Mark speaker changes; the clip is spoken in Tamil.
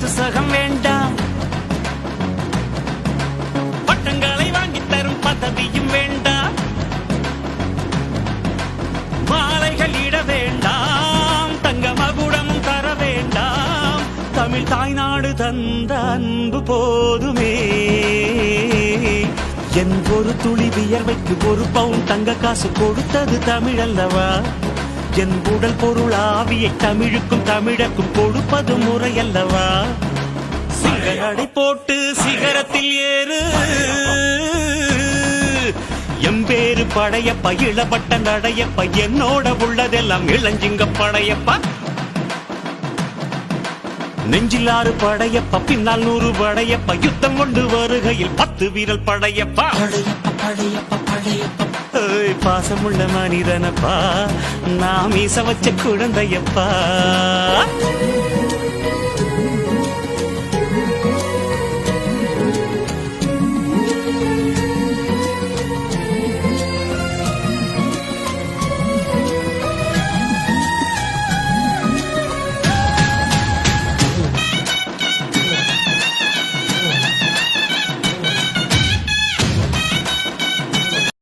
Speaker 1: காசு சகம் வேண்டாம், பட்டங்களை வாங்கி தரும் பதவியும் வேண்டாம், மாலைகள் இட வேண்டாம், தங்க மகுடமும் தர வேண்டாம், தமிழ் தாய்நாடு தந்த அன்பு போதுமே. என் ஒரு துளி வியர்வைக்கு ஒரு பவுன் தங்க காசு கொடுத்தது தமிழ் அல்லவா? என் உடல் பொருள் ஆவியை தமிழுக்கும் தமிழக்கும் கொடுப்பது முறையல்லவா? சிங்கநடை போட்டு சிகரத்தில் ஏறு, எம்பேரு படையப்பா, இளப்பட்ட நடையப்பா, என்னோட உள்ளதெல்லாம் இளஞ்சிங்க படையப்பா. நெஞ்சிலாறு படையப்பா, பின்னால் 100 படையப்பா, யுத்தம் கொண்டு வருகையில் 10 வீரல் படையப்பா. பாசமுள்ள மனிதனப்பா, நாம் மீச வச்ச குழந்தையப்பா.